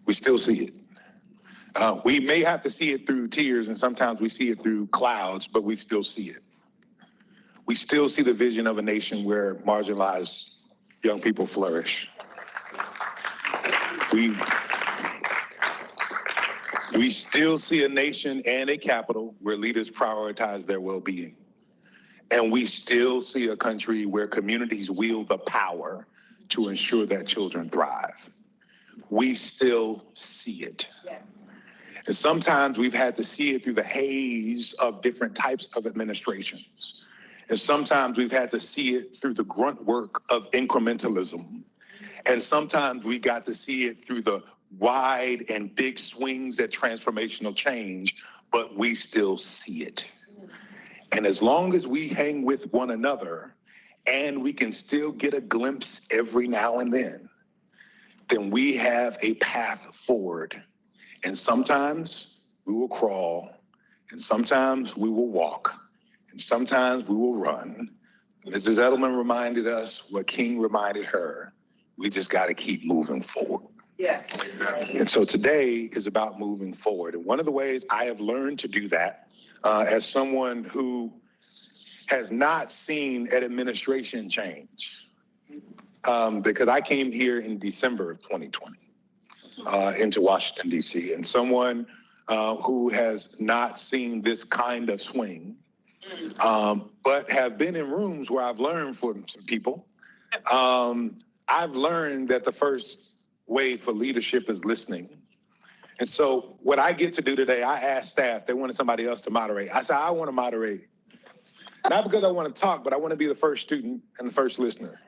We still see it. We may have to see it through tears, and sometimes we see it through clouds, but we still see it. We still see the vision of a nation where marginalized young people flourish. We still see a nation and a capital where leaders prioritize their well-being. And we still see a country where communities wield the power to ensure that children thrive. We still see it. Yes. And sometimes we've had to see it through the haze of different types of administrations. And sometimes we've had to see it through the grunt work of incrementalism. And sometimes we got to see it through the wide and big swings at transformational change, but we still see it. And as long as we hang with one another and we can still get a glimpse every now and then we have a path forward. And sometimes we will crawl, and sometimes we will walk, and sometimes we will run. Mrs. Edelman reminded us what King reminded her. We just got to keep moving forward. Yes. And so today is about moving forward. And one of the ways I have learned to do that, as someone who has not seen an administration change, because I came here in December of 2020 into Washington, D.C., and someone who has not seen this kind of swing, but have been in rooms where I've learned from some people. I've learned that the first way for leadership is listening. And so what I get to do today, I asked staff, they wanted somebody else to moderate. I said, I want to moderate. Not because I want to talk, but I want to be the first student and the first listener.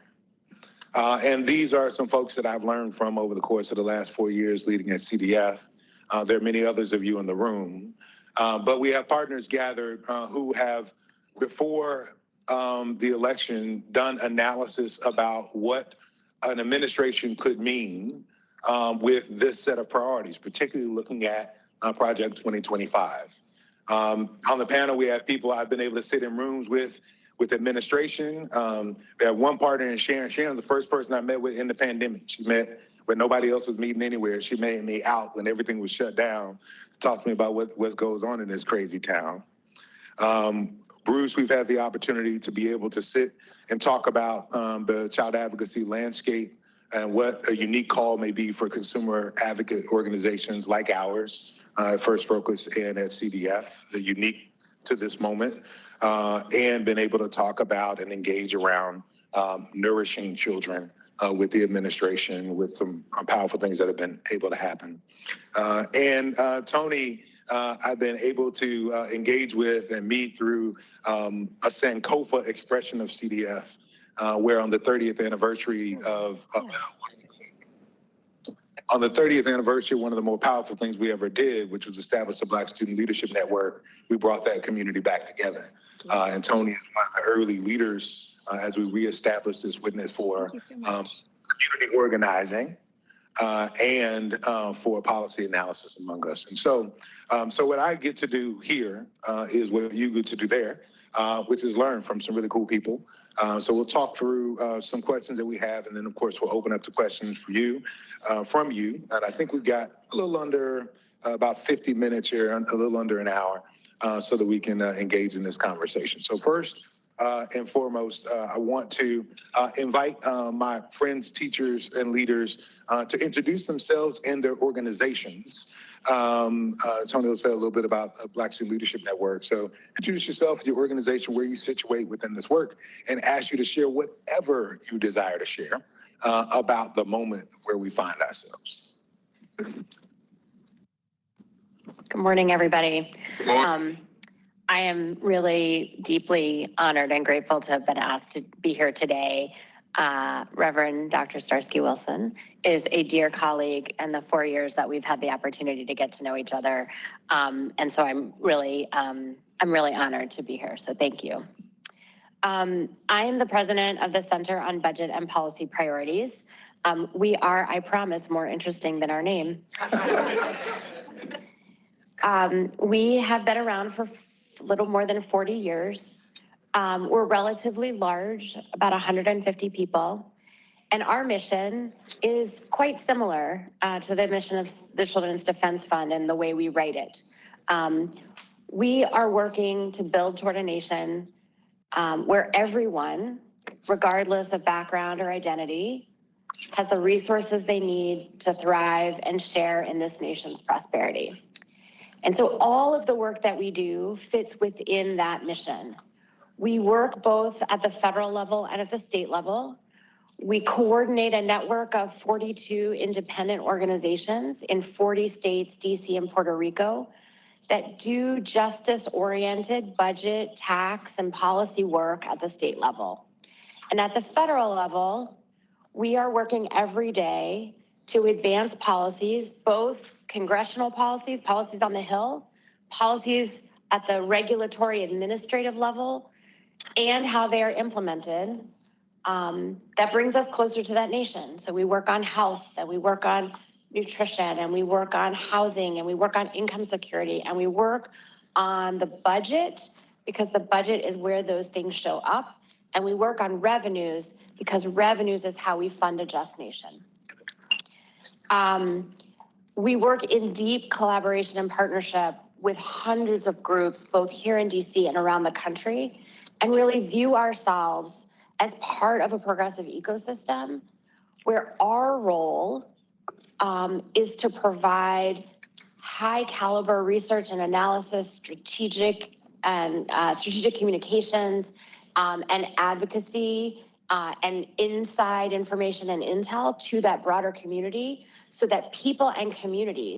And these are some folks that I've learned from over the course of the last 4 years leading at CDF. There are many others of you in the room. But we have partners gathered who have, before the election, done analysis about what an administration could mean with this set of priorities, particularly looking at Project 2025. On the panel, we have people I've been able to sit in rooms with administration. We have one partner in Sharon. Sharon's the first person I met with in the pandemic. She met when nobody else was meeting anywhere. She made me out when everything was shut down to talk to me about what goes on in this crazy town. Bruce, we've had the opportunity to be able to sit and talk about the child advocacy landscape and what a unique call may be for consumer advocate organizations like ours, First Focus and at CDF, the unique to this moment, and been able to talk about and engage around nourishing children with the administration, with some powerful things that have been able to happen. And Tony, I've been able to engage with and meet through a Sankofa expression of CDF, where on the 30th anniversary on the 30th anniversary, one of the more powerful things we ever did, which was establish a Black Student Leadership Network, we brought that community back together. And Tony is one of the early leaders as we reestablished this witness for community organizing and for policy analysis among us. And so what I get to do here is what you get to do there, which is learn from some really cool people. So we'll talk through some questions that we have, and then of course we'll open up to questions for you, from you. And I think we've got a little under about 50 minutes here, a little under an hour, so that we can engage in this conversation. So first and foremost, I want to invite my friends, teachers, and leaders to introduce themselves and their organizations. Tony will say a little bit about Black Student Leadership Network. So introduce yourself, your organization, where you situate within this work, and ask you to share whatever you desire to share about the moment where we find ourselves. Good morning, everybody. Good morning. I am really deeply honored and grateful to have been asked to be here today. Reverend Dr. Starsky Wilson is a dear colleague in the 4 years that we've had the opportunity to get to know each other. And so I'm really honored to be here. So thank you. I am the president of the Center on Budget and Policy Priorities. We are, I promise, more interesting than our name. We have been around for a little more than 40 years. We're relatively large, about 150 people, And our mission is quite similar to the mission of the Children's Defense Fund and the way we write it. We are working to build toward a nation where everyone, regardless of background or identity, has the resources they need to thrive and share in this nation's prosperity. And so all of the work that we do fits within that mission. We work both at the federal level and at the state level. We coordinate a network of 42 independent organizations in 40 states, DC and Puerto Rico, that do justice-oriented budget, tax, and policy work at the state level. And at the federal level, we are working every day to advance policies, both congressional policies, policies on the Hill, policies at the regulatory administrative level, and how they are implemented. That brings us closer to that nation. So we work on health, and we work on nutrition, and we work on housing, and we work on income security, and we work on the budget, because the budget is where those things show up. And we work on revenues, because revenues is how we fund a just nation. We work in deep collaboration and partnership with hundreds of groups, both here in DC and around the country, and really view ourselves as part of a progressive ecosystem where our role is to provide high caliber research and analysis, strategic communications, and advocacy and inside information and intel to that broader community, so that people and communities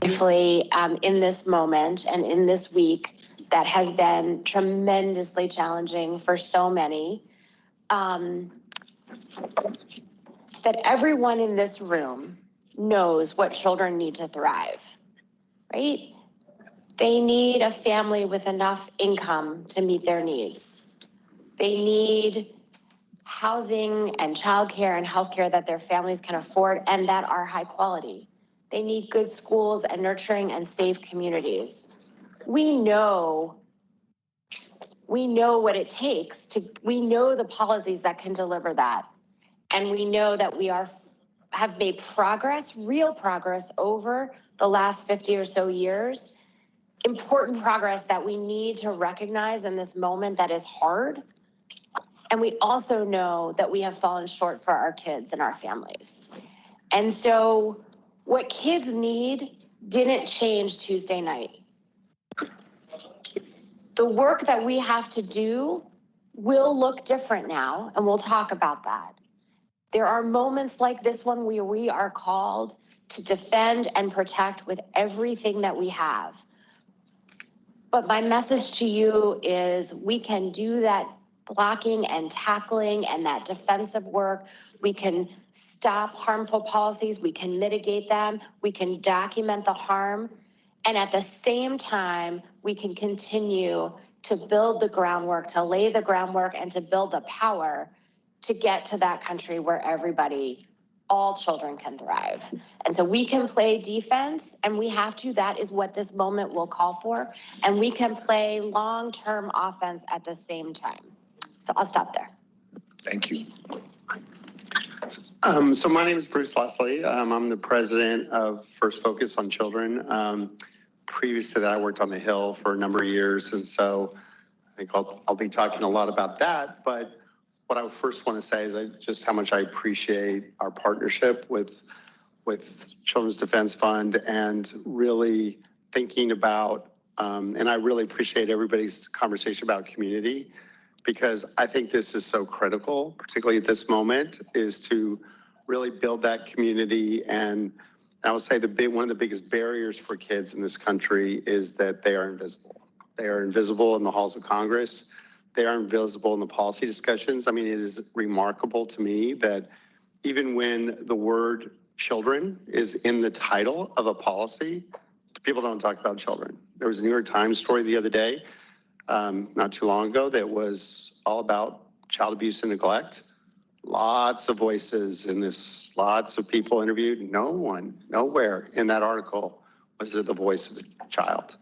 briefly in this moment and in this week that has been tremendously challenging for so many, that everyone in this room knows what children need to thrive, right? They need a family with enough income to meet their needs. They need housing and childcare and healthcare that their families can afford and that are high quality. They need good schools and nurturing and safe communities. We know what it takes we know the policies that can deliver that. And we know that we have made progress, real progress over the last 50 or so years. Important progress that we need to recognize in this moment that is hard. And we also know that we have fallen short for our kids and our families. And so what kids need didn't change Tuesday night. The work that we have to do will look different now, and we'll talk about that. There are moments like this one where we are called to defend and protect with everything that we have. But my message to you is we can do that blocking and tackling and that defensive work. We can stop harmful policies. We can mitigate them. We can document the harm. And at the same time, we can continue to build the groundwork, to lay the groundwork, and to build the power to get to that country where all children can thrive. And so we can play defense, and we have to. That is what this moment will call for. And we can play long-term offense at the same time. So I'll stop there. Thank you. So my name is Bruce Leslie. I'm the president of First Focus on Children. Previous to that, I worked on the Hill for a number of years. And so I think I'll be talking a lot about that. But what I first want to say is just how much I appreciate our partnership with Children's Defense Fund and really thinking about, and I really appreciate everybody's conversation about community, because I think this is so critical, particularly at this moment, is to really build that community. And I would say one of the biggest barriers for kids in this country is that they are invisible. They are invisible in the halls of Congress. They are invisible in the policy discussions. I mean, it is remarkable to me that even when the word children is in the title of a policy, people don't talk about children. There was a New York Times story the other day not too long ago that was all about child abuse and neglect. Lots of voices in this, lots of people interviewed. No one, nowhere in that article was it the voice of a child.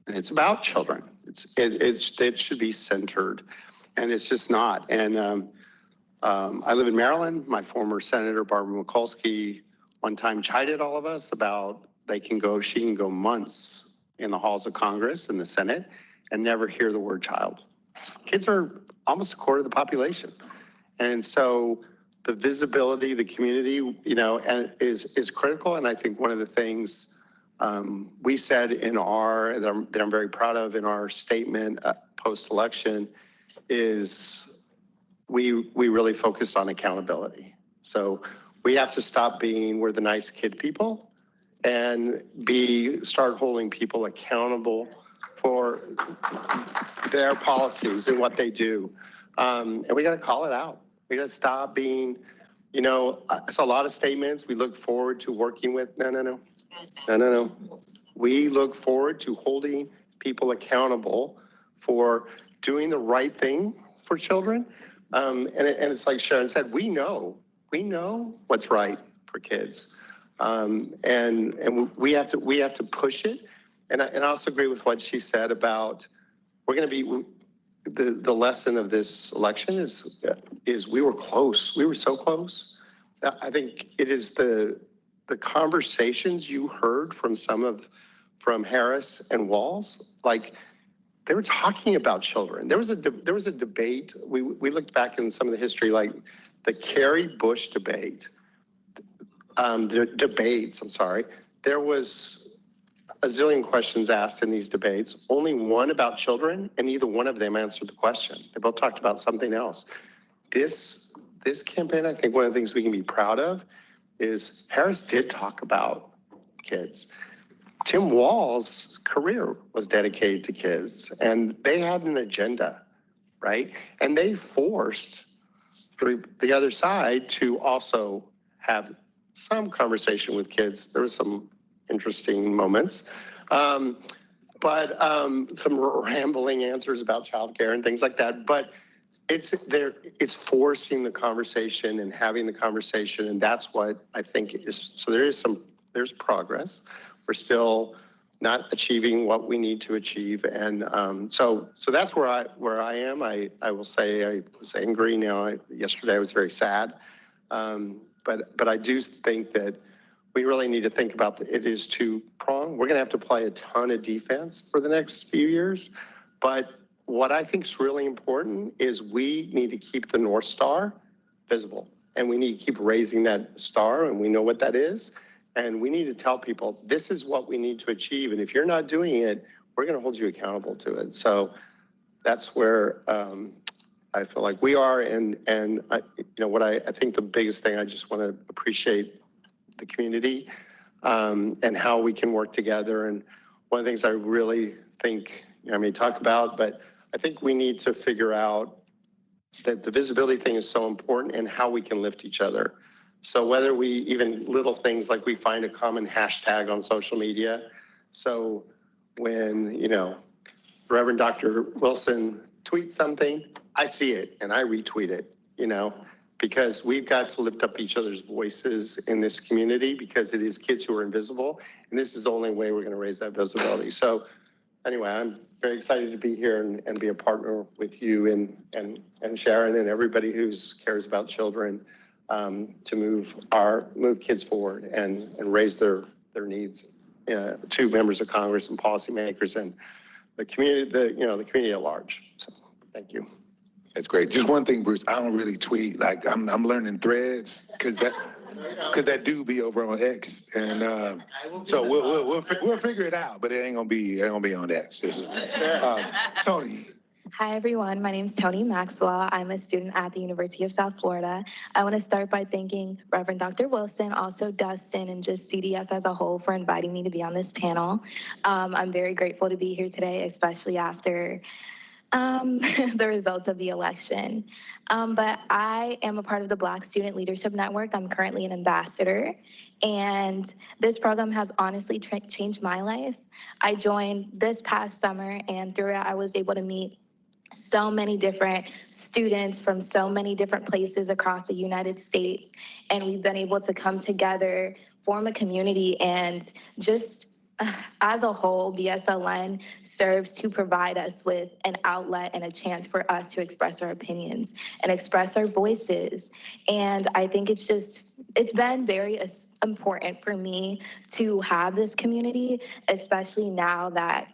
And it's about children. It should be centered, and it's just not. And I live in Maryland. My former Senator Barbara Mikulski one time chided all of us about she can go months in the halls of Congress and the Senate and never hear the word child. Kids are almost a quarter of the population. And so the visibility, the community, and is critical. And I think one of the things we said that I'm very proud of in our statement post-election is we really focused on accountability. So we have to stop being we're the nice kid people and start holding people accountable for their policies and what they do. And we got to call it out. We got to stop being, I saw a lot of statements. We look forward to working with, no. We look forward to holding people accountable for doing the right thing for children. And it's like Sharon said, we know what's right for kids. And we have to push it. And I also agree with what she said about we're going to be, the lesson of this election is we were close. We were so close. I think it is the conversations you heard from Harris and Walz, like they were talking about children. There was a debate. We looked back in some of the history, like the Kerry Bush debate, there was a zillion questions asked in these debates, only one about children, and neither one of them answered the question. They both talked about something else. This campaign, I think one of the things we can be proud of is Harris did talk about kids. Tim Walz's career was dedicated to kids, and they had an agenda, right? And they forced the other side to also have some conversation with kids. There was some interesting moments, but some rambling answers about childcare and things like that. But it's forcing the conversation and having the conversation, and that's what I think is. So there's progress. We're still not achieving what we need to achieve, and so that's where I am. I will say I was angry. Yesterday I was very sad, but I do think that we really need to think about it is two-pronged. We're going to have to play a ton of defense for the next few years. But what I think is really important is we need to keep the North Star visible. And we need to keep raising that star, and we know what that is. And we need to tell people, this is what we need to achieve. And if you're not doing it, we're going to hold you accountable to it. So that's where I feel like we are. And I think the biggest thing, I just want to appreciate the community and how we can work together. And one of the things I really think, talk about, but I think we need to figure out that the visibility thing is so important and how we can lift each other. So whether we even little things like we find a common hashtag on social media. So when, Reverend Dr. Wilson tweets something, I see it and I retweet it, because we've got to lift up each other's voices in this community because it is kids who are invisible. And this is the only way we're going to raise that visibility. So anyway, I'm very excited to be here and be a partner with you and Sharon and everybody who cares about children to move kids forward and raise their needs to members of Congress and policymakers and the community, the community at large. So thank you. That's great. Just one thing, Bruce, I don't really tweet. Like I'm learning Threads because that dude be over on X, and so we'll figure it out. But it ain't gonna be on X. Tony. Hi, everyone. My name is Tony Maxwell. I'm a student at the University of South Florida. I want to start by thanking Reverend Dr. Wilson, also Dustin, and just CDF as a whole for inviting me to be on this panel. I'm very grateful to be here today, especially after The results of the election. But I am a part of the Black Student Leadership Network. I'm currently an ambassador, and this program has honestly changed my life. I joined this past summer, and through it, I was able to meet so many different students from so many different places across the United States, and we've been able to come together, form a community, and just as a whole, BSLN serves to provide us with an outlet and a chance for us to express our opinions and express our voices. And I think it's been very important for me to have this community, especially now that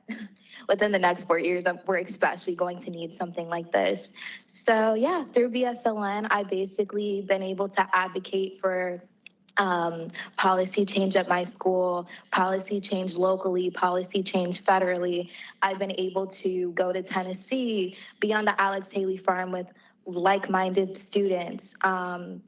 within the next 4 years, we're especially going to need something like this. So yeah, through BSLN, I've basically been able to advocate for policy change at my school, policy change locally, policy change federally. I've been able to go to Tennessee, be on the Alex Haley Farm with like-minded students,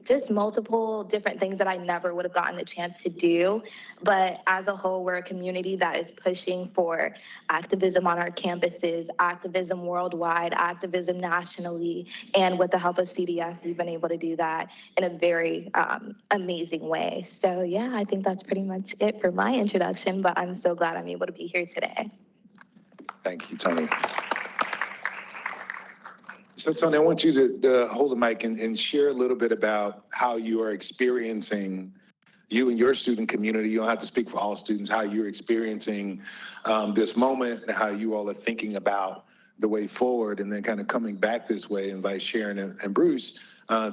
just multiple different things that I never would have gotten the chance to do. But as a whole, we're a community that is pushing for activism on our campuses, activism worldwide, activism nationally, and with the help of CDF, we've been able to do that in a very amazing way. So yeah, I think that's pretty much it for my introduction, but I'm so glad I'm able to be here today. Thank you, Tony. So, Tony, I want you to hold the mic and share a little bit about how you are experiencing, you and your student community. You don't have to speak for all students, how you're experiencing this moment and how you all are thinking about the way forward, and then kind of coming back this way. Invite Sharon and Bruce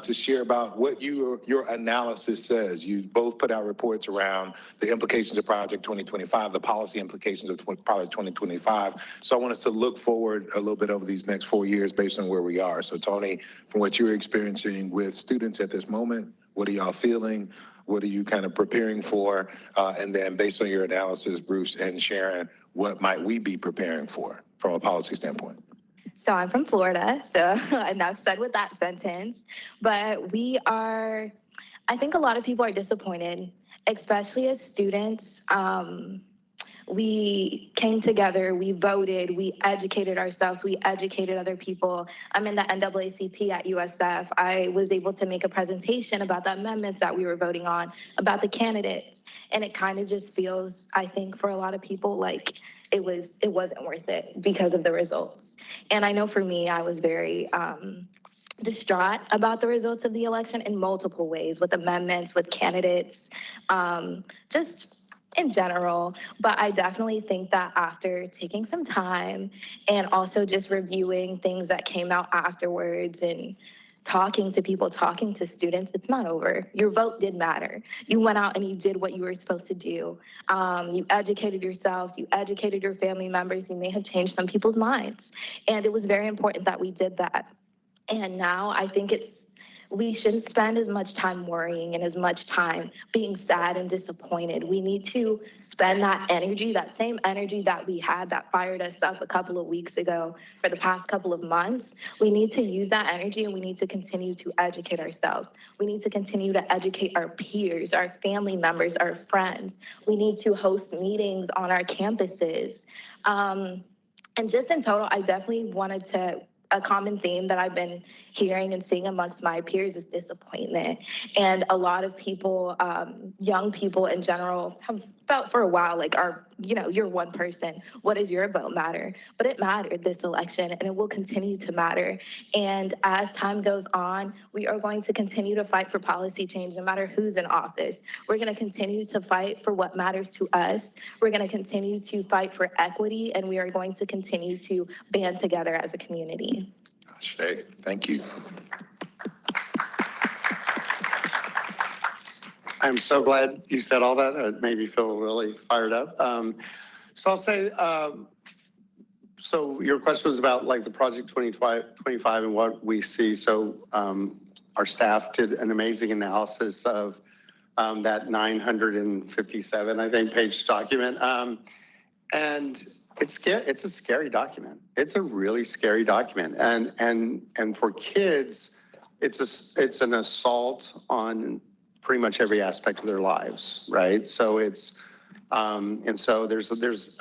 to share about what your analysis says. You both put out reports around the implications of Project 2025, the policy implications of Project 2025. So I want us to look forward a little bit over these next 4 years based on where we are. So Tony, from what you're experiencing with students at this moment, what are y'all feeling? What are you kind of preparing for? And then based on your analysis, Bruce and Sharon, what might we be preparing for from a policy standpoint? So I'm from Florida, so enough said with that sentence. But I think a lot of people are disappointed, especially as students. We came together, we voted, we educated ourselves, we educated other people. I'm in the NAACP at USF. I was able to make a presentation about the amendments that we were voting on, about the candidates. And it kind of just feels, I think, for a lot of people like it wasn't worth it because of the results. And I know for me, I was very distraught about the results of the election in multiple ways, with amendments, with candidates, just in general. But I definitely think that after taking some time and also just reviewing things that came out afterwards and talking to people, talking to students, it's not over. Your vote did matter. You went out and you did what you were supposed to do. You educated yourselves, you educated your family members, you may have changed some people's minds. And it was very important that we did that. And now I think we shouldn't spend as much time worrying and as much time being sad and disappointed. We need to spend that energy, that same energy that we had that fired us up a couple of weeks ago for the past couple of months. We need to use that energy and we need to continue to educate ourselves. We need to continue to educate our peers, our family members, our friends. We need to host meetings on our campuses. And just in total, I definitely wanted to a common theme that I've been hearing and seeing amongst my peers is disappointment. And a lot of people, young people in general, have felt for a while like, you're one person. What does your vote matter? But it mattered this election, and it will continue to matter. And as time goes on, we are going to continue to fight for policy change, no matter who's in office. We're going to continue to fight for what matters to us. We're going to continue to fight for equity, and we are going to continue to band together as a community. Shay, thank you. I'm so glad you said all that. It made me feel really fired up. So I'll say, so your question was about like the Project 2025 and what we see. So our staff did an amazing analysis of that 957, I think, page document. And it's a scary document. It's a really scary document. And for kids, it's an assault on pretty much every aspect of their lives, right? So and so there's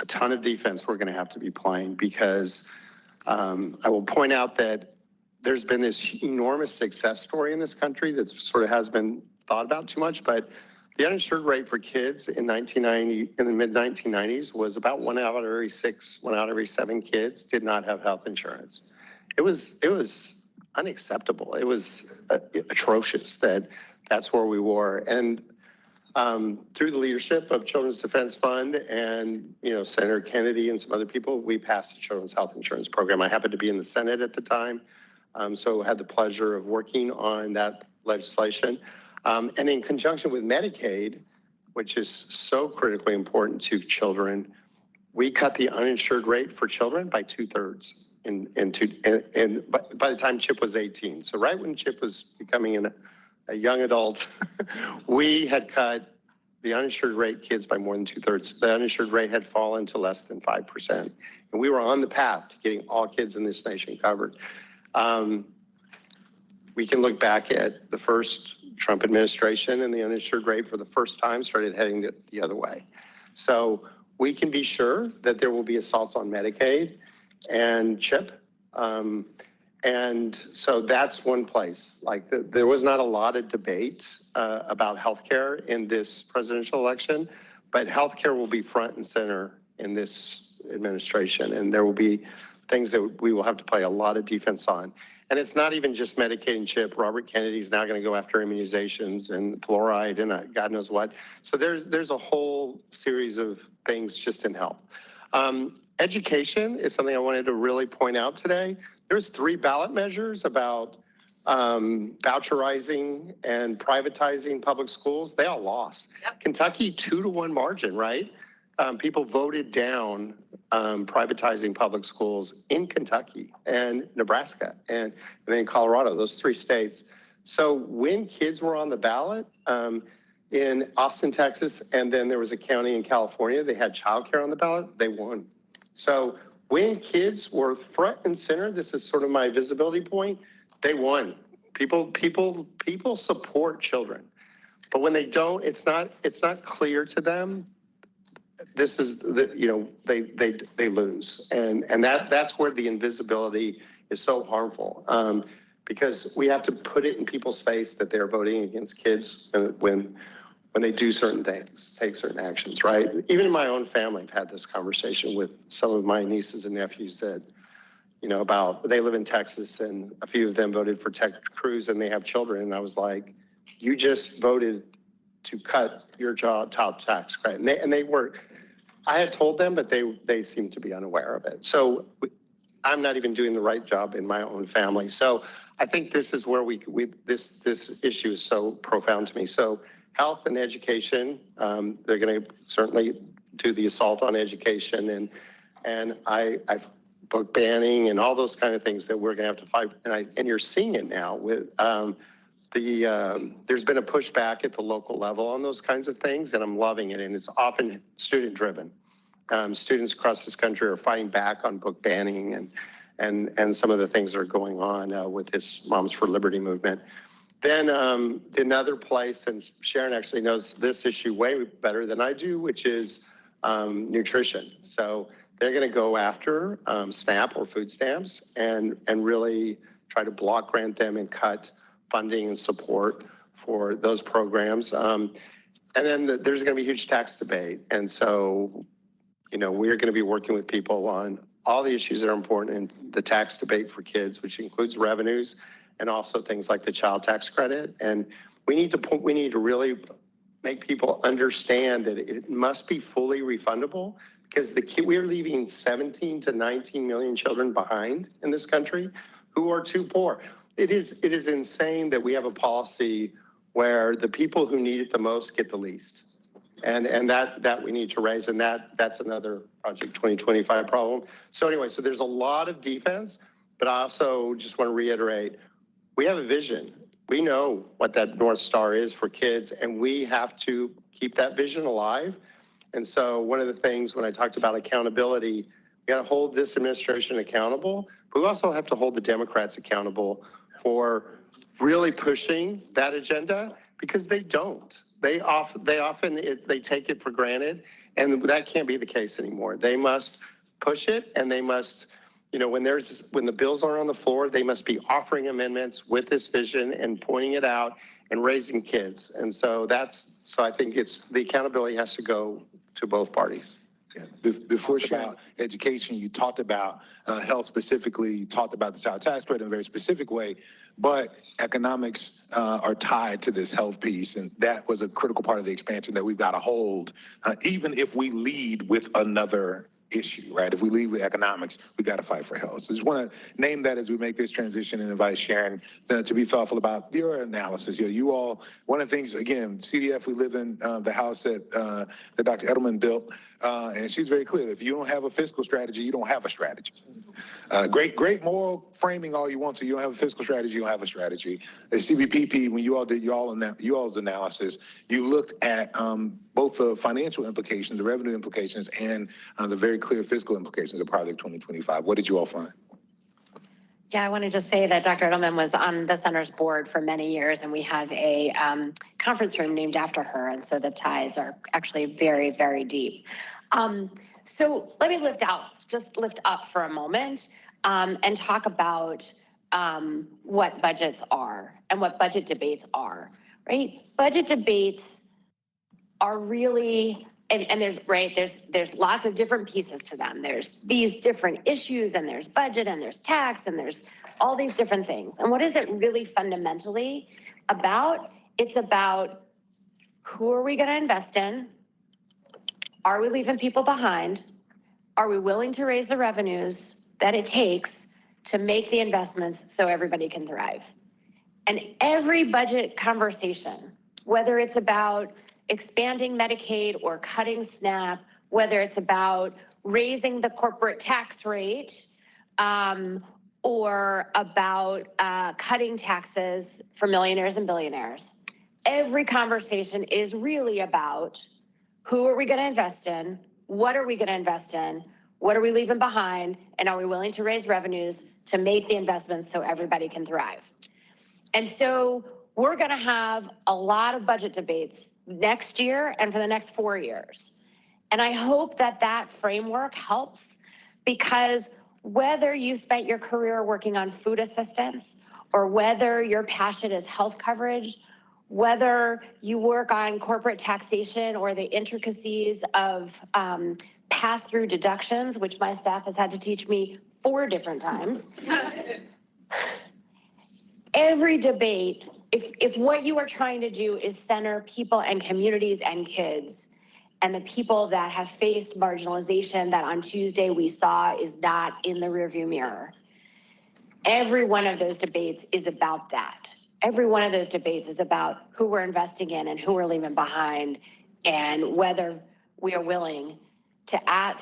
a ton of defense we're going to have to be playing because I will point out that there's been this enormous success story in this country that sort of has been thought about too much, but the uninsured rate for kids in 1990, in the mid 1990s, was about 1 out of every 6, 1 out of every 7 kids did not have health insurance. It was unacceptable. It was atrocious that's where we were. And through the leadership of Children's Defense Fund and, Senator Kennedy and some other people, we passed the Children's Health Insurance Program. I happened to be in the Senate at the time, so had the pleasure of working on that legislation. And in conjunction with Medicaid, which is so critically important to children, we cut the uninsured rate for children by 2/3. And by the time Chip was 18, so right when Chip was becoming a young adult, we had cut the uninsured rate kids by more than 2/3. The uninsured rate had fallen to less than 5%. And we were on the path to getting all kids in this nation covered. We can look back at the first Trump administration, and the uninsured rate for the first time started heading the other way. So we can be sure that there will be assaults on Medicaid and CHIP. And so that's one place. There was not a lot of debate about healthcare in this presidential election, but healthcare will be front and center in this administration, and there will be things that we will have to play a lot of defense on. And it's not even just Medicaid and CHIP. Robert Kennedy's now going to go after immunizations and fluoride and God knows what. So there's a whole series of things just in health. Education is something I wanted to really point out today. There's 3 ballot measures about voucherizing and privatizing public schools. They all lost. Yep. Kentucky, 2-1 margin, right? People voted down privatizing public schools in Kentucky and Nebraska and then Colorado, those 3 states. So when kids were on the ballot in Austin, Texas, and then there was a county in California, they had childcare on the ballot, they won. So when kids were front and center, this is sort of my visibility point, they won. People support children. But when they don't, it's not clear to them. This is they lose, and that's where the invisibility is so harmful, because we have to put it in people's face that they're voting against kids when they do certain things, take certain actions, right? Even in my own family, I've had this conversation with some of my nieces and nephews that, about they live in Texas, and a few of them voted for Ted Cruz, and they have children, and I was like, you just voted to cut your child tax credit, and they were. I had told them, but they seemed to be unaware of it. So I'm not even doing the right job in my own family. So I think this is where this issue is so profound to me. So health and education, they're going to certainly do the assault on education, and I've book banning and all those kind of things that we're going to have to fight. And you're seeing it now with there's been a pushback at the local level on those kinds of things, and I'm loving it. And it's often student driven. Students across this country are fighting back on book banning and some of the things that are going on with this Moms for Liberty movement. Then another place, and Sharon actually knows this issue way better than I do, which is nutrition. So they're going to go after SNAP or food stamps and really try to block grant them and cut funding and support for those programs. And then there's going to be a huge tax debate. And so, we're going to be working with people on all the issues that are important in the tax debate for kids, which includes revenues and also things like the child tax credit. And we need to really make people understand that it must be fully refundable, because we're leaving 17 to 19 million children behind in this country who are too poor. It is insane that we have a policy where the people who need it the most get the least. And that we need to raise, and that's another Project 2025 problem. So anyway, so there's a lot of defense, but I also just want to reiterate, we have a vision. We know what that North Star is for kids, and we have to keep that vision alive. And so one of the things when I talked about accountability, we got to hold this administration accountable, but we also have to hold the Democrats accountable for really pushing that agenda, because they don't. They often take it for granted, and that can't be the case anymore. They must push it, and they must when the bills are on the floor, they must be offering amendments with this vision and pointing it out and raising kids. And so I think the accountability has to go to both parties. Yeah. Before about education, you talked about health specifically, you talked about the child tax credit in a very specific way, but economics are tied to this health piece, and that was a critical part of the expansion that we've got to hold, even if we lead with another issue, right? If we lead with economics, we got to fight for health. So I just want to name that as we make this transition and invite Sharon to be thoughtful about your analysis. You all, one of the things, again, CDF, we live in the house that Dr. Edelman built, and she's very clear. If you don't have a fiscal strategy, you don't have a strategy. Great moral framing all you want to. You don't have a fiscal strategy, you don't have a strategy. The CBPP, when you all did you all's analysis, you looked at both the financial implications, the revenue implications, and the very clear fiscal implications of Project 2025. What did you all find? Yeah, I want to just say that Dr. Edelman was on the center's board for many years, and we have a conference room named after her, and so the ties are actually very, very deep. So let me lift up for a moment and talk about what budgets are and what budget debates are, right? Budget debates are really, and there's lots of different pieces to them. There's these different issues, and there's budget, and there's tax, and there's all these different things. And what is it really fundamentally about? It's about who are we going to invest in? Are we leaving people behind? Are we willing to raise the revenues that it takes to make the investments so everybody can thrive? And every budget conversation, whether it's about expanding Medicaid or cutting SNAP, whether it's about raising the corporate tax rate or about cutting taxes for millionaires and billionaires, every conversation is really about who are we going to invest in, what are we going to invest in, what are we leaving behind, and are we willing to raise revenues to make the investments so everybody can thrive? And so we're going to have a lot of budget debates next year and for the next 4 years. And I hope that that framework helps, because whether you spent your career working on food assistance or whether your passion is health coverage, whether you work on corporate taxation or the intricacies of pass-through deductions, which my staff has had to teach me 4 different times. Every debate, if what you are trying to do is center people and communities and kids and the people that have faced marginalization that on Tuesday we saw is not in the rearview mirror, every one of those debates is about that. Every one of those debates is about who we're investing in and who we're leaving behind, and whether we are willing to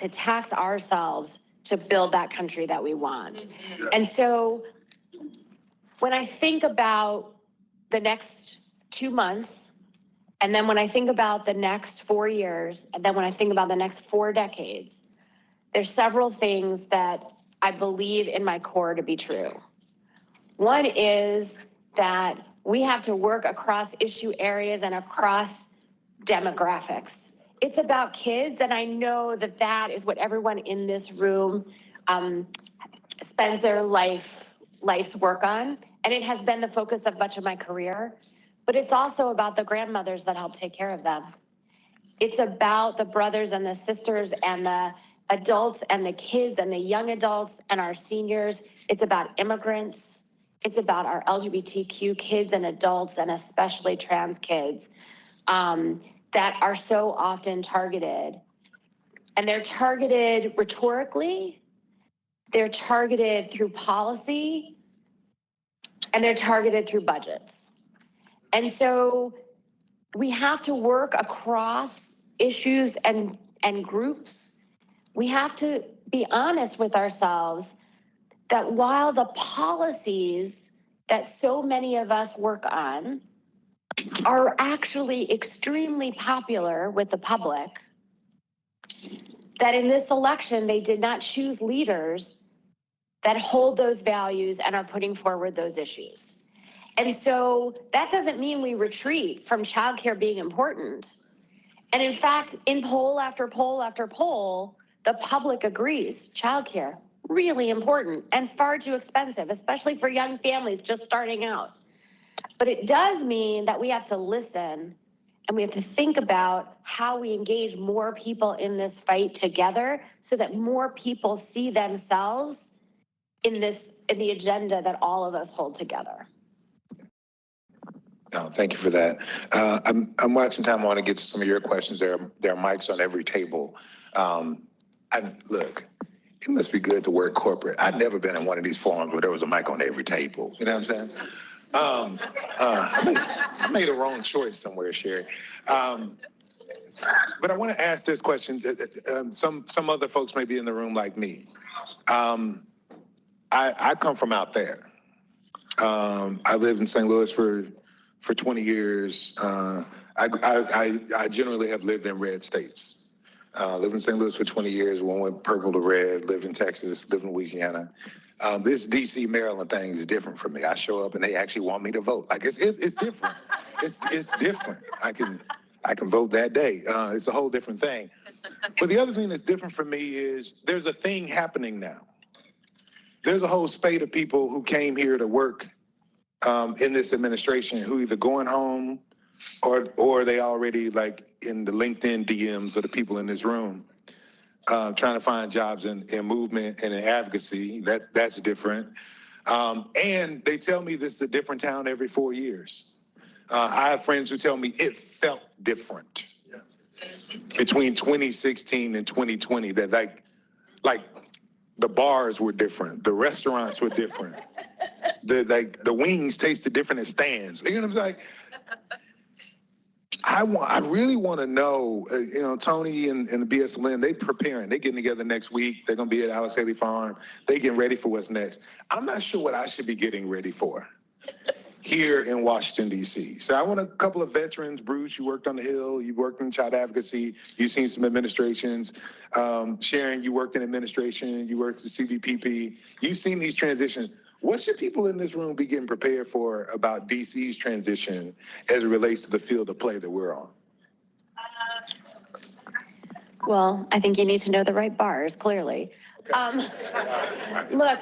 tax ourselves to build that country that we want. And so when I think about the next 2 months, and then when I think about the next 4 years, and then when I think about the next 4 decades, there's several things that I believe in my core to be true. One is that we have to work across issue areas and across demographics. It's about kids, and I know that that is what everyone in this room spends their life's work on, and it has been the focus of much of my career. But it's also about the grandmothers that help take care of them. It's about the brothers and the sisters and the adults and the kids and the young adults and our seniors. It's about immigrants. It's about our LGBTQ kids and adults, and especially trans kids that are so often targeted. And they're targeted rhetorically, they're targeted through policy, and they're targeted through budgets. And so we have to work across issues and groups. We have to be honest with ourselves that while the policies that so many of us work on are actually extremely popular with the public, that in this election, they did not choose leaders that hold those values and are putting forward those issues. And so that doesn't mean we retreat from childcare being important. And in fact, in poll after poll after poll, the public agrees childcare really important and far too expensive, especially for young families just starting out. But it does mean that we have to listen and we have to think about how we engage more people in this fight together so that more people see themselves in the agenda that all of us hold together. No, thank you for that. I'm watching time. I want to get to some of your questions. There are mics on every table. Look, it must be good to work corporate. I've never been in one of these forums where there was a mic on every table. You know what I'm saying? I made a wrong choice somewhere, Sherry. But I want to ask this question. Some other folks may be in the room like me. I come from out there. I lived in St. Louis for 20 years. I generally have lived in red states. Lived in St. Louis for 20 years, one went purple to red, lived in Texas, lived in Louisiana. This DC, Maryland thing is different for me. I show up and they actually want me to vote. Like it's different. It's different. I can vote that day. It's a whole different thing. But the other thing that's different for me is there's a thing happening now. There's a whole spate of people who came here to work in this administration who either going home or they already like in the LinkedIn DMs of the people in this room, trying to find jobs in movement and in advocacy. That's different. And they tell me this is a different town every 4 years. I have friends who tell me it felt different between 2016 and 2020. That like the bars were different, the restaurants were different, the wings tasted different at stands. You know what I'm saying? I really want to know, Tony and the BSLN, they preparing. They getting together next week. They're going to be at Alice Haley Farm. They getting ready for what's next. I'm not sure what I should be getting ready for here in Washington, D.C. So I want a couple of veterans. Bruce, you worked on the Hill. You worked in child advocacy. You've seen some administrations. Sharon, you worked in administration. You worked at CBPP. You've seen these transitions. What should people in this room be getting prepared for about DC's transition as it relates to the field of play that we're on? Well, I think you need to know the right bars, clearly. Okay. Look,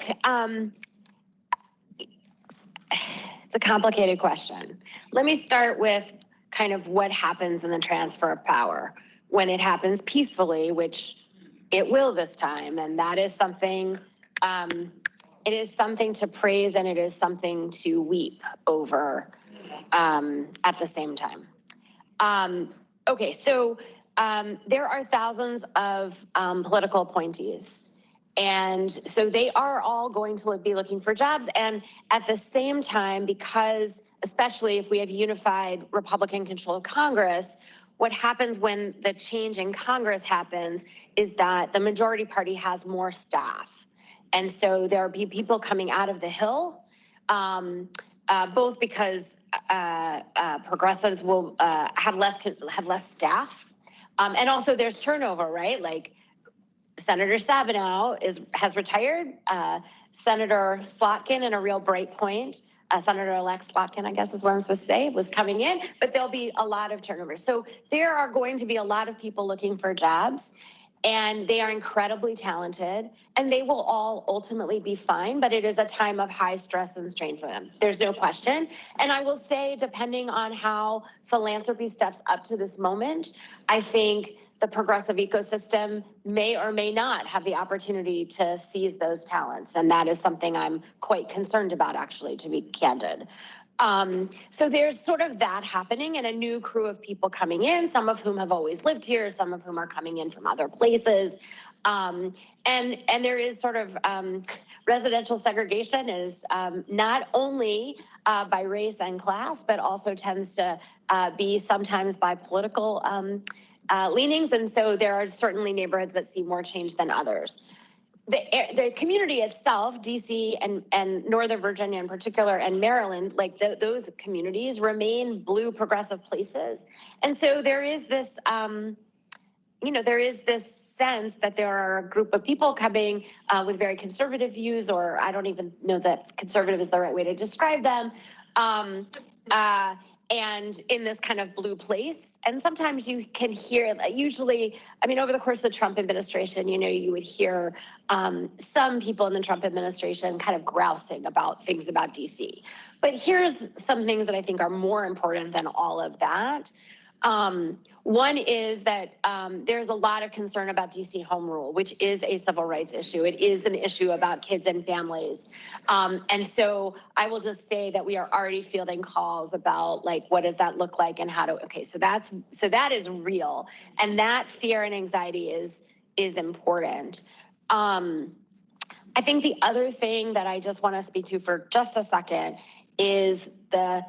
it's a complicated question. Let me start with kind of what happens in the transfer of power when it happens peacefully, which it will this time, and that is something. It is something to praise and it is something to weep over at the same time. Okay, so there are thousands of political appointees. And so they are all going to be looking for jobs. And at the same time, because especially if we have unified Republican control of Congress, what happens when the change in Congress happens is that the majority party has more staff. And so there'll be people coming out of the Hill, both because progressives will have less staff, and also there's turnover, right? Like Senator Stabenow has retired. Senator Slotkin, and a real bright point, Senator-elect Slotkin, I guess is what I'm supposed to say, was coming in, but there'll be a lot of turnover. So there are going to be a lot of people looking for jobs. And they are incredibly talented, and they will all ultimately be fine, but it is a time of high stress and strain for them. There's no question. And I will say, depending on how philanthropy steps up to this moment, I think the progressive ecosystem may or may not have the opportunity to seize those talents. And that is something I'm quite concerned about, actually, to be candid. So there's sort of that happening and a new crew of people coming in, some of whom have always lived here, some of whom are coming in from other places. And there is sort of residential segregation is not only by race and class, but also tends to be sometimes by political leanings. And so there are certainly neighborhoods that see more change than others. The community itself, DC and Northern Virginia in particular, and Maryland, like those communities remain blue progressive places. And so there is this, there is this sense that there are a group of people coming with very conservative views, or I don't even know that conservative is the right way to describe them. and in this kind of blue place. And sometimes you can hear, usually, I mean, over the course of the Trump administration, you would hear some people in the Trump administration kind of grousing about things about DC. But here's some things that I think are more important than all of that. One is that there's a lot of concern about DC home rule, which is a civil rights issue. It is an issue about kids and families. And so I will just say that we are already fielding calls about like, what does that look like and how to, okay, so that is real. And that fear and anxiety is important. I think the other thing that I just want to speak to for just a second is the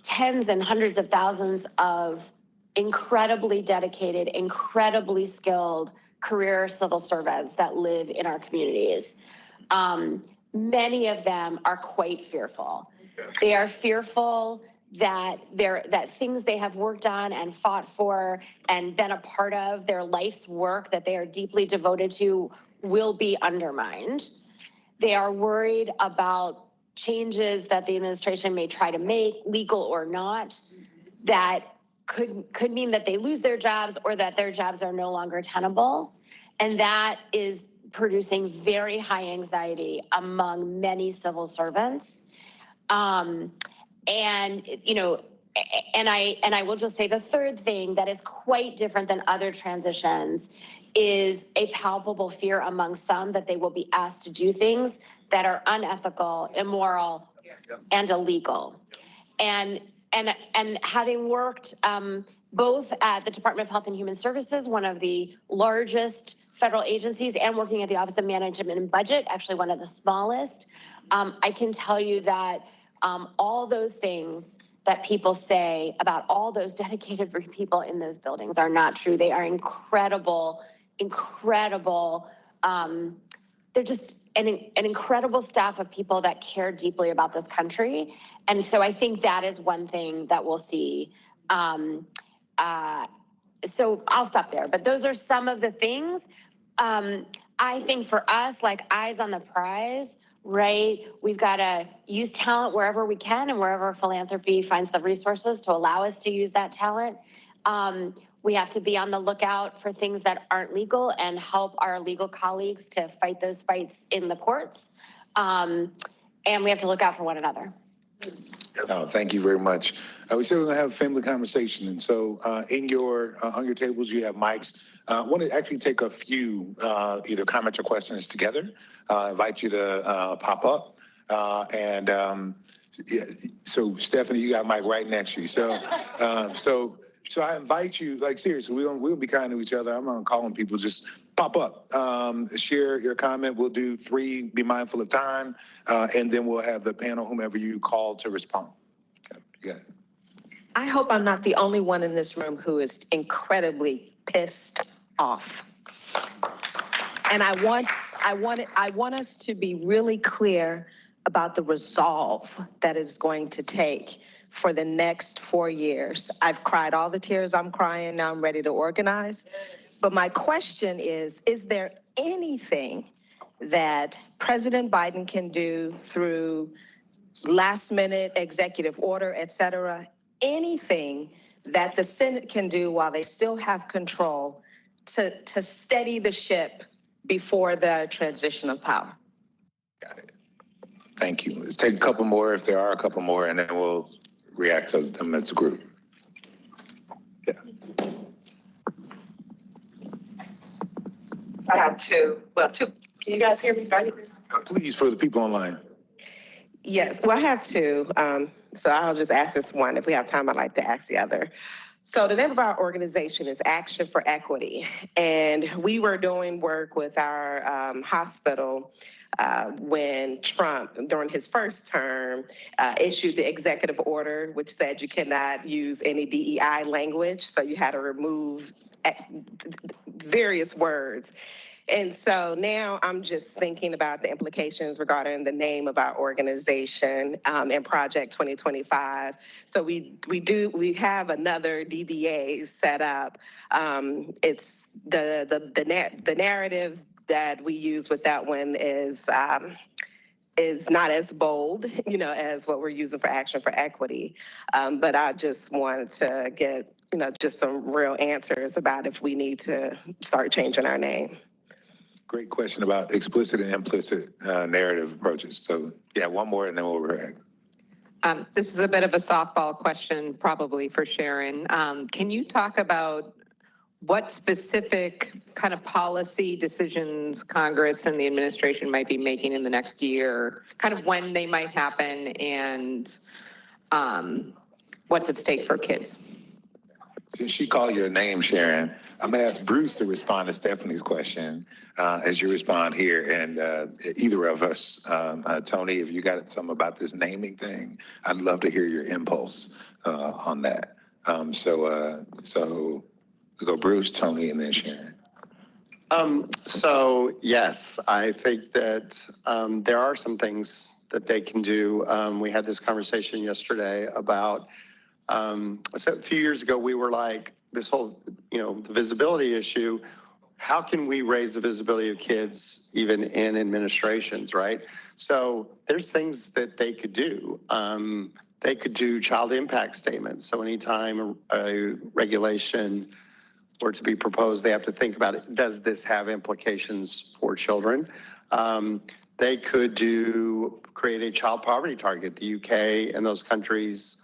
tens and hundreds of thousands of incredibly dedicated, incredibly skilled career civil servants that live in our communities. Many of them are quite fearful. They are fearful that things they have worked on and fought for and been a part of, their life's work that they are deeply devoted to, will be undermined. They are worried about changes that the administration may try to make, legal or not, that could mean that they lose their jobs or that their jobs are no longer tenable. And that is producing very high anxiety among many civil servants. And I will just say the third thing that is quite different than other transitions is a palpable fear among some that they will be asked to do things that are unethical, immoral, and illegal. And having worked both at the Department of Health and Human Services, one of the largest federal agencies, and working at the Office of Management and Budget, actually one of the smallest, I can tell you that all those things that people say about all those dedicated people in those buildings are not true. They are incredible. They're just an incredible staff of people that care deeply about this country. And so I think that is one thing that we'll see. So I'll stop there, but those are some of the things. I think for us, like eyes on the prize, right? We've got to use talent wherever we can and wherever philanthropy finds the resources to allow us to use that talent. We have to be on the lookout for things that aren't legal and help our legal colleagues to fight those fights in the courts. And we have to look out for one another. No, thank you very much. We said we're going to have a family conversation. And so on your tables, you have mics. I want to actually take a few either comments or questions together. Invite you to pop up. So Stephanie, you got a mic right next to you. So I invite you, like seriously, we'll be kind to each other. I'm not calling people, just pop up, share your comment. We'll do 3, be mindful of time, and then we'll have the panel, whomever you call, to respond. Yeah. I hope I'm not the only one in this room who is incredibly pissed off. And I want us to be really clear about the resolve that is going to take for the next 4 years. I've cried all the tears I'm crying. Now I'm ready to organize. But my question is there anything that President Biden can do through last minute executive order, et cetera, anything that the Senate can do while they still have control to steady the ship before the transition of power? Got it. Thank you. Let's take a couple more, if there are a couple more, and then we'll react to them as a group. Yeah. I have two. Can you guys hear me? Please, for the people online. Yes, well, I have two. So I'll just ask this one. If we have time, I'd like to ask the other. So the name of our organization is Action for Equity. And we were doing work with our hospital when Trump, during his first term, issued the executive order, which said you cannot use any DEI language. So you had to remove various words. And so now I'm just thinking about the implications regarding the name of our organization and Project 2025. So we have another DBA set up. It's the narrative that we use with that one is is not as bold, as what we're using for Action for Equity. But I just wanted to get, just some real answers about if we need to start changing our name. Great question about explicit and implicit narrative approaches. So yeah, one more and then we'll react. This is a bit of a softball question, probably for Sharon. Can you talk about what specific kind of policy decisions Congress and the administration might be making in the next year, kind of when they might happen, and what's at stake for kids? Since she called your name, Sharon, I'm going to ask Bruce to respond to Stephanie's question as you respond here. And either of us, Tony, if you got something about this naming thing, I'd love to hear your impulse on that. So we go Bruce, Tony, and then Sharon. So yes, I think that there are some things that they can do. We had this conversation yesterday about, so a few years ago, we were like, this whole, the visibility issue, how can we raise the visibility of kids even in administrations, right? So there's things that they could do. They could do child impact statements. So anytime a regulation were to be proposed, they have to think about it. Does this have implications for children? They could create a child poverty target. The UK and those countries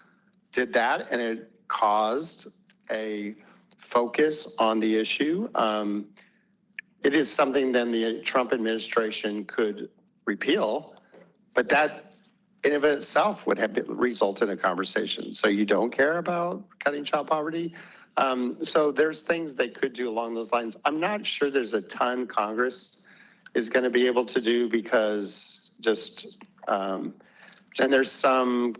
did that, and it caused a focus on the issue. It is something then the Trump administration could repeal, but that in of itself would have result in a conversation. So you don't care about cutting child poverty? So there's things they could do along those lines. I'm not sure there's a ton Congress is going to be able to do because and there's some,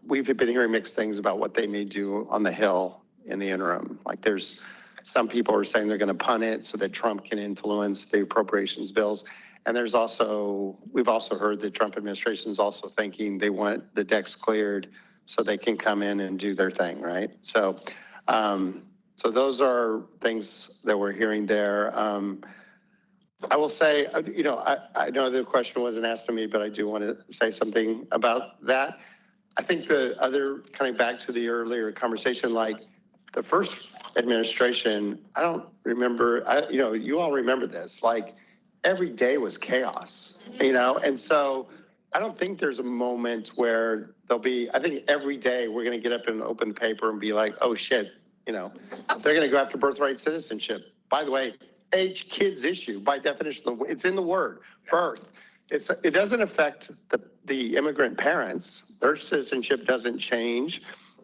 we've been hearing mixed things about what they may do on the Hill in the interim. Like there's some people are saying they're going to punt it so that Trump can influence the appropriations bills. And we've also heard the Trump administration is also thinking they want the decks cleared so they can come in and do their thing, right? So those are things that we're hearing there. I will say, I know the question wasn't asked to me, but I do want to say something about that. I think the other, coming back to the earlier conversation, like the first administration, I don't remember, you all remember this, like every day was chaos, and so I don't think there's a moment where I think every day we're going to get up and open the paper and be like, oh shit, they're going to go after birthright citizenship. By the way, kid's issue, by definition, it's in the word, birth. It doesn't affect the immigrant parents. Their citizenship doesn't change.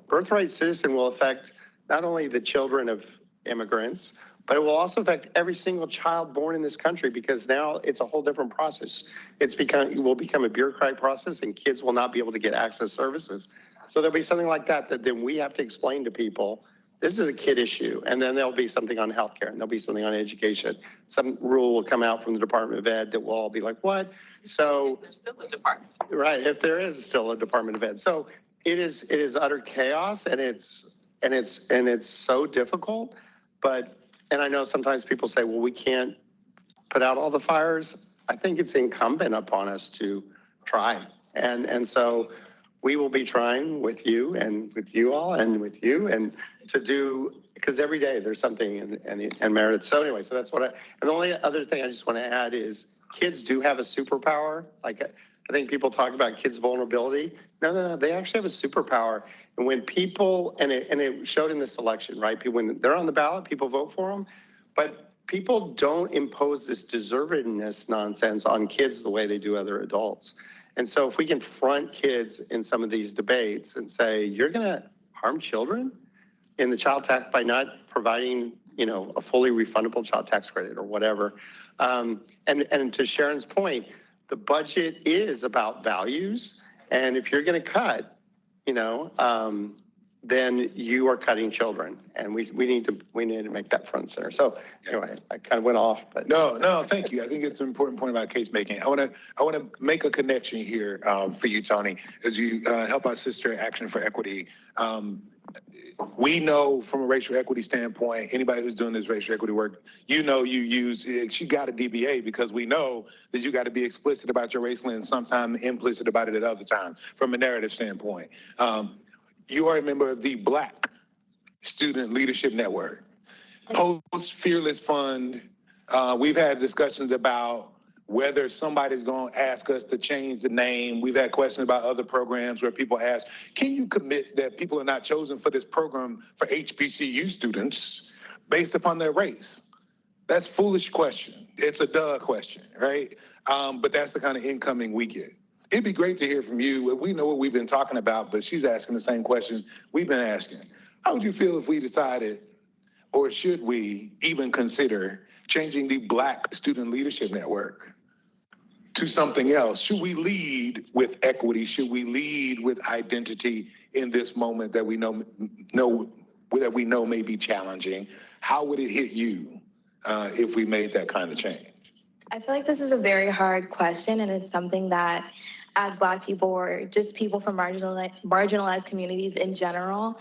Birthright citizen will affect not only the children of immigrants, but it will also affect every single child born in this country because now it's a whole different process. It will become a bureaucratic process and kids will not be able to get access services. So there'll be something like that then we have to explain to people, this is a kid issue. And then there'll be something on healthcare and there'll be something on education. Some rule will come out from the Department of Ed that we'll all be like, what? So There's still a department. Right, if there is still a Department of Ed. So it is utter chaos and it's so difficult, and I know sometimes people say, well, we can't put out all the fires. I think it's incumbent upon us to try. And so we will be trying with you and with you all and with you and to do, because every day there's something and Meredith. So anyway, so that's and the only other thing I just want to add is kids do have a superpower. Like I think people talk about kids' vulnerability. No, they actually have a superpower. And when people, and it showed in this election, right? People, when they're on the ballot, people vote for them. But people don't impose this deservedness nonsense on kids the way they do other adults. And so if we can front kids in some of these debates and say, you're going to harm children in the child tax by not providing, a fully refundable child tax credit or whatever. And to Sharon's point, the budget is about values. And if you're going to cut, then you are cutting children. And we need to make that front and center. So anyway, I kind of went off, but. No, thank you. I think it's an important point about case making. I want to make a connection here for you, Tony, as you help our sister Action for Equity. We know from a racial equity standpoint, anybody who's doing this racial equity work, you got a DBA because we know that you got to be explicit about your race lens, sometimes implicit about it at other times from a narrative standpoint. You are a member of the Black Student Leadership Network. Post Fearless Fund, we've had discussions about whether somebody's going to ask us to change the name. We've had questions about other programs where people ask, can you commit that people are not chosen for this program for HBCU students based upon their race? That's a foolish question. It's a duh question, right? But that's the kind of incoming we get. It'd be great to hear from you. We know what we've been talking about, but she's asking the same question we've been asking. How would you feel if we decided, or should we even consider changing the Black Student Leadership Network to something else? Should we lead with equity? Should we lead with identity in this moment that we know may be challenging? How would it hit you if we made that kind of change? I feel like this is a very hard question, and it's something that as Black people or just people from marginalized communities in general,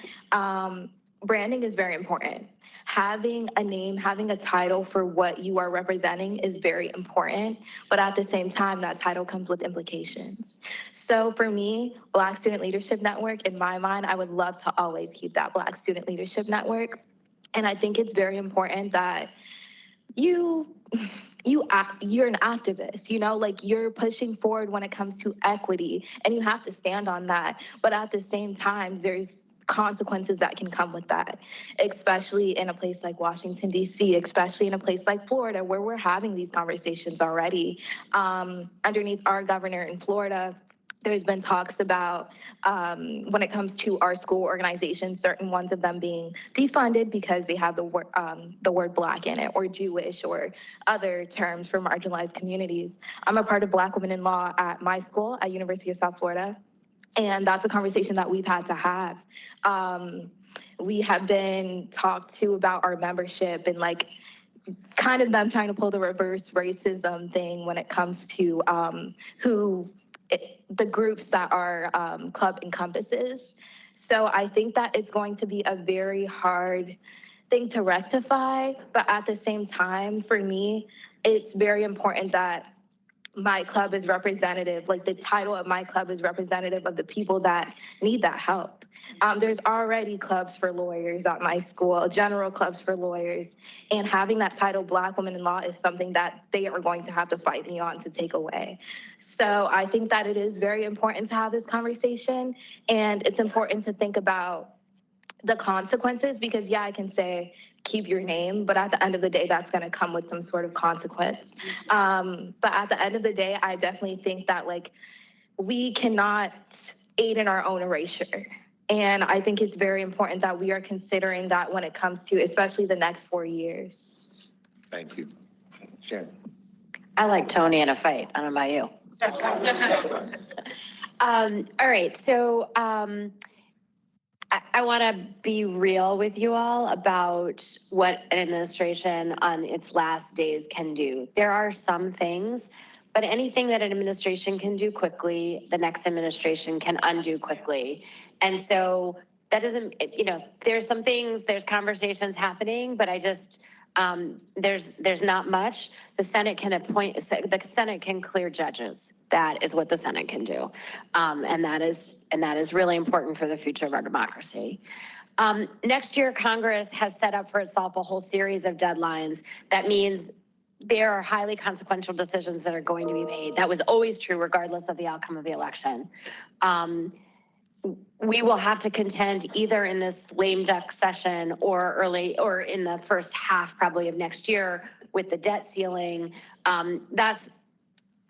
branding is very important. Having a name, having a title for what you are representing is very important, but at the same time, that title comes with implications. So for me, Black Student Leadership Network, in my mind, I would love to always keep that Black Student Leadership Network. And I think it's very important that you're an activist, like you're pushing forward when it comes to equity, and you have to stand on that. But at the same time, there's consequences that can come with that, especially in a place like Washington, D.C., especially in a place like Florida, where we're having these conversations already. Underneath our governor in Florida, there's been talks about when it comes to our school organizations, certain ones of them being defunded because they have the word Black in it, or Jewish, or other terms for marginalized communities. I'm a part of Black Women in Law at my school at University of South Florida. And that's a conversation that we've had to have. We have been talked to about our membership and kind of them trying to pull the reverse racism thing when it comes to the groups that our club encompasses. So I think that it's going to be a very hard thing to rectify, but at the same time, for me, it's very important that my club is representative, the title of my club is representative of the people that need that help. There's already clubs for lawyers at my school, general clubs for lawyers, and having that title Black Women in Law is something that they are going to have to fight me on to take away. So I think that it is very important to have this conversation, and it's important to think about the consequences, because I can say keep your name, but at the end of the day, that's going to come with some sort of consequence. But at the end of the day, I definitely think that we cannot aid in our own erasure. And I think it's very important that we are considering that when it comes to especially the next 4 years. Thank you. Sharon. I like Tony in a fight. I don't know about you. All right. So I want to be real with you all about what an administration on its last days can do. There are some things, but anything that an administration can do quickly, the next administration can undo quickly. And so that doesn't, there's some things, there's conversations happening, but there's not much. The Senate can clear judges. That is what the Senate can do. And that is really important for the future of our democracy. Next year, Congress has set up for itself a whole series of deadlines. That means there are highly consequential decisions that are going to be made. That was always true regardless of the outcome of the election. We will have to contend either in this lame duck session or in the first half probably of next year with the debt ceiling. That's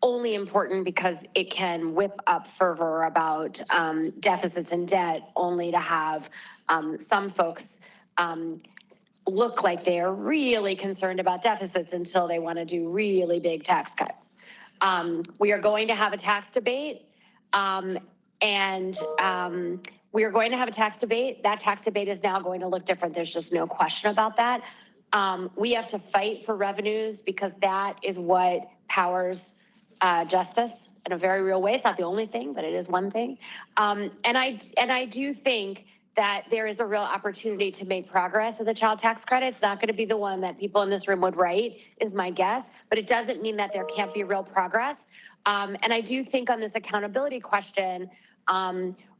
only important because it can whip up fervor about deficits and debt, only to have some folks look like they are really concerned about deficits until they want to do really big tax cuts. We are going to have a tax debate. And we are going to have a tax debate. That tax debate is now going to look different. There's just no question about that. We have to fight for revenues because that is what powers justice in a very real way. It's not the only thing, but it is one thing. And I do think that there is a real opportunity to make progress in the child tax credit. It's not going to be the one that people in this room would write, is my guess, but it doesn't mean that there can't be real progress. And I do think on this accountability question,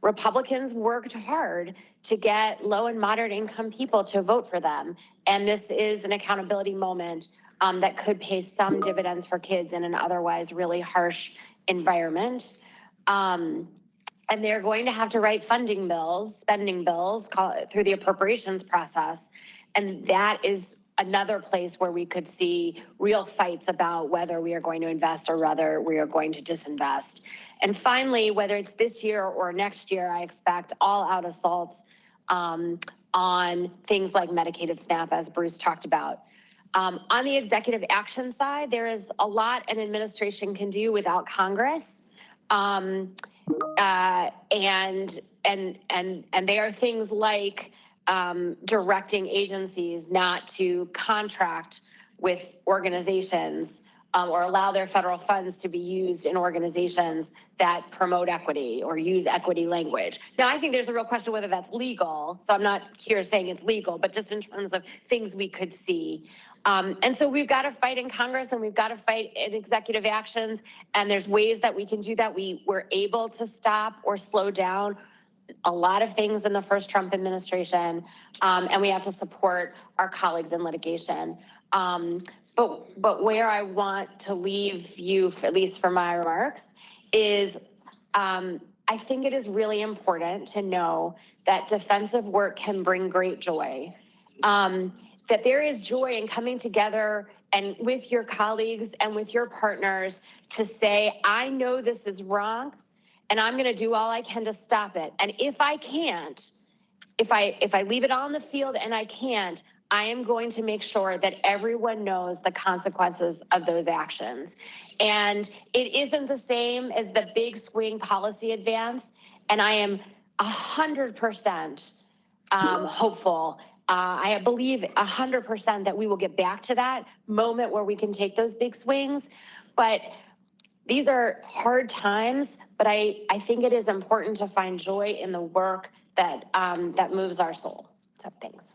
Republicans worked hard to get low and moderate income people to vote for them. And this is an accountability moment that could pay some dividends for kids in an otherwise really harsh environment. And they're going to have to write funding bills, spending bills through the appropriations process. And that is another place where we could see real fights about whether we are going to invest or whether we are going to disinvest. And finally, whether it's this year or next year, I expect all-out assaults on things like Medicaid SNAP, as Bruce talked about. On the executive action side, there is a lot an administration can do without Congress. And they are things like directing agencies not to contract with organizations or allow their federal funds to be used in organizations that promote equity or use equity language. Now, I think there's a real question whether that's legal. So I'm not here saying it's legal, but just in terms of things we could see. And so we've got to fight in Congress and we've got to fight in executive actions. And there's ways that we can do that. We were able to stop or slow down a lot of things in the first Trump administration. And we have to support our colleagues in litigation. But where I want to leave you, at least for my remarks, is I think it is really important to know that defensive work can bring great joy. That there is joy in coming together and with your colleagues and with your partners to say, I know this is wrong and I'm going to do all I can to stop it. And if I can't, if I leave it on the field and I can't, I am going to make sure that everyone knows the consequences of those actions. And it isn't the same as the big swing policy advance. And I am 100% hopeful. I believe 100% that we will get back to that moment where we can take those big swings. But these are hard times, but I think it is important to find joy in the work that that moves our soul. So thanks.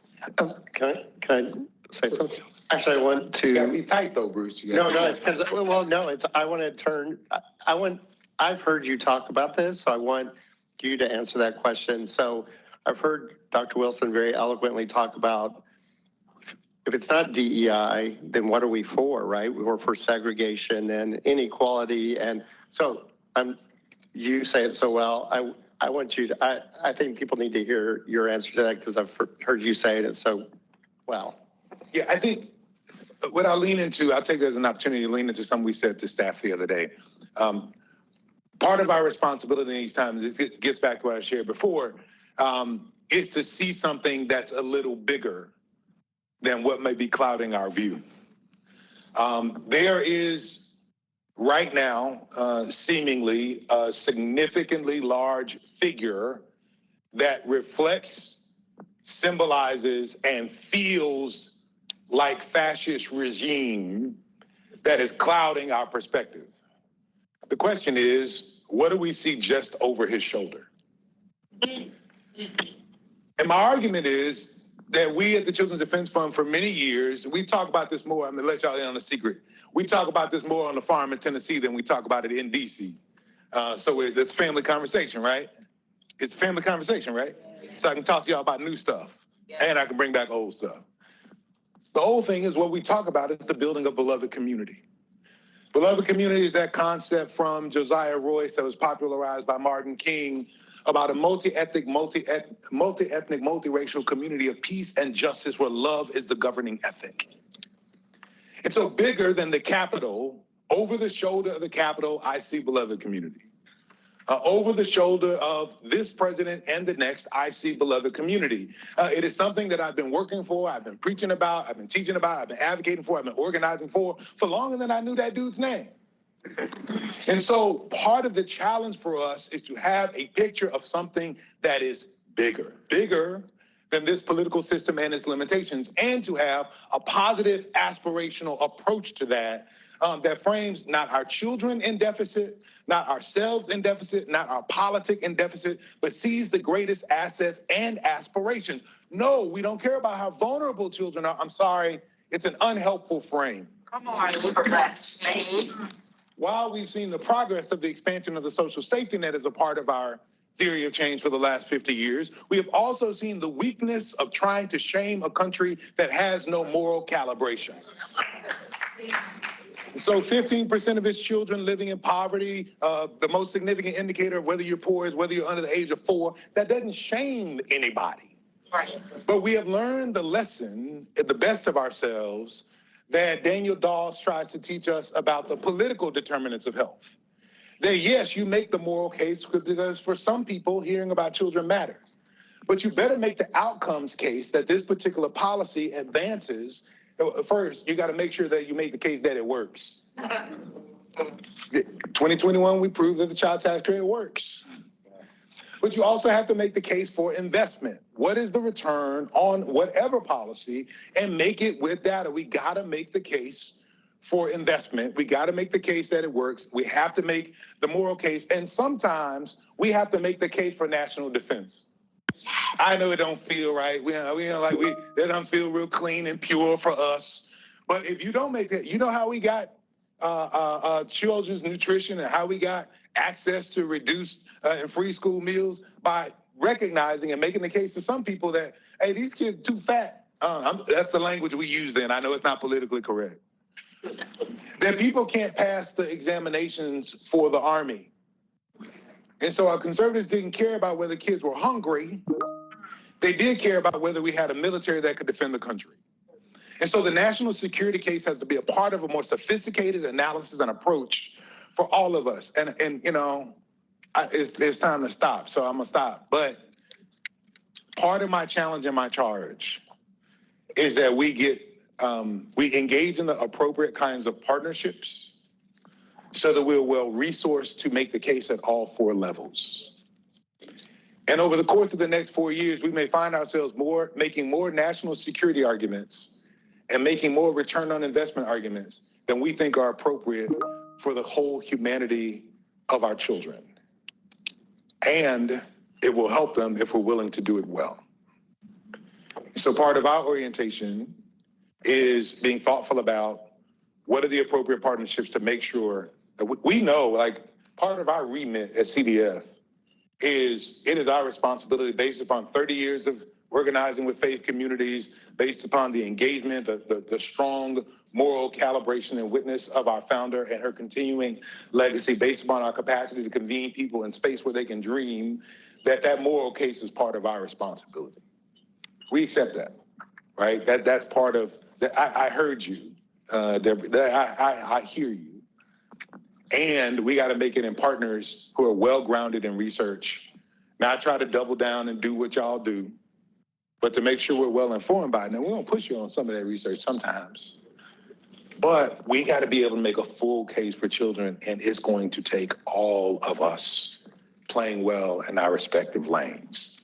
Can I say something? Actually, I want to. You gotta be tight though, Bruce. No, it's because, well, no, it's, I want to turn, I've heard you talk about this, so I want you to answer that question. So I've heard Dr. Wilson very eloquently talk about if it's not DEI, then what are we for, right? We're for segregation and inequality. And so you say it so well. I want you to, I think people need to hear your answer to that because I've heard you say it so well. Yeah, I think what I'll lean into, I'll take that as an opportunity to lean into something we said to staff the other day. Part of our responsibility in these times, it gets back to what I shared before, is to see something that's a little bigger than what may be clouding our view. There is right now seemingly a significantly large figure that reflects, symbolizes, and feels like fascist regime that is clouding our perspective. The question is, what do we see just over his shoulder? And my argument is that we at the Children's Defense Fund for many years, we talk about this more, I'm gonna let y'all in on a secret. We talk about this more on the farm in Tennessee than we talk about it in DC. So it's family conversation, right? It's family conversation, right? So I can talk to y'all about new stuff and I can bring back old stuff. The whole thing is what we talk about is the building of beloved community. Beloved community is that concept from Josiah Royce that was popularized by Martin King about a multi-ethnic, multiracial community of peace and justice where love is the governing ethic. And so bigger than the Capitol, over the shoulder of the Capitol, I see beloved community. Over the shoulder of this president and the next, I see beloved community. It is something that I've been working for, I've been preaching about, I've been teaching about, I've been advocating for, I've been organizing for longer than I knew that dude's name. And so part of the challenge for us is to have a picture of something that is bigger than this political system and its limitations, and to have a positive aspirational approach to that, that frames not our children in deficit, not ourselves in deficit, not our politic in deficit, but sees the greatest assets and aspirations. No, we don't care about how vulnerable children are. I'm sorry, it's an unhelpful frame. Come on, man. While we've seen the progress of the expansion of the social safety net as a part of our theory of change for the last 50 years, we have also seen the weakness of trying to shame a country that has no moral calibration. So 15% of its children living in poverty, the most significant indicator of whether you're poor is whether you're under the age of 4. That doesn't shame anybody. Right. But we have learned the lesson at the best of ourselves that Daniel Dawes tries to teach us about the political determinants of health. That yes, you make the moral case because for some people, hearing about children matters. But you better make the outcomes case that this particular policy advances. First, you got to make sure that you make the case that it works. 2021, we proved that the child tax credit works. But you also have to make the case for investment. What is the return on whatever policy, and make it with data. We got to make the case for investment. We got to make the case that it works. We have to make the moral case. And sometimes we have to make the case for national defense. I know it don't feel right. That don't feel real clean and pure for us. But if you don't make that, you know how we got children's nutrition and how we got access to reduced and free school meals? By recognizing and making the case to some people that, hey, these kids too fat. That's the language we use then. I know it's not politically correct. That people can't pass the examinations for the Army. And so our conservatives didn't care about whether kids were hungry. They did care about whether we had a military that could defend the country. And so the national security case has to be a part of a more sophisticated analysis and approach for all of us. And you know, it's time to stop, so I'm gonna stop. But part of my challenge and my charge is that we engage in the appropriate kinds of partnerships so that we're well resourced to make the case at all 4 levels. And over the course of the next 4 years, we may find ourselves making more national security arguments and making more return on investment arguments than we think are appropriate for the whole humanity of our children. And it will help them if we're willing to do it well. So part of our orientation is being thoughtful about what are the appropriate partnerships to make sure that we know, like, part of our remit at CDF is it is our responsibility based upon 30 years of organizing with faith communities, based upon the engagement, the strong moral calibration and witness of our founder and her continuing legacy, based upon our capacity to convene people in space where they can dream, that moral case is part of our responsibility. We accept that, right? That's part of, I heard you, Deborah, I hear you. And we got to make it in partners who are well-grounded in research, not try to double down and do what y'all do, but to make sure we're well-informed by it. Now, we don't push you on some of that research sometimes, but we got to be able to make a full case for children, and it's going to take all of us playing well in our respective lanes.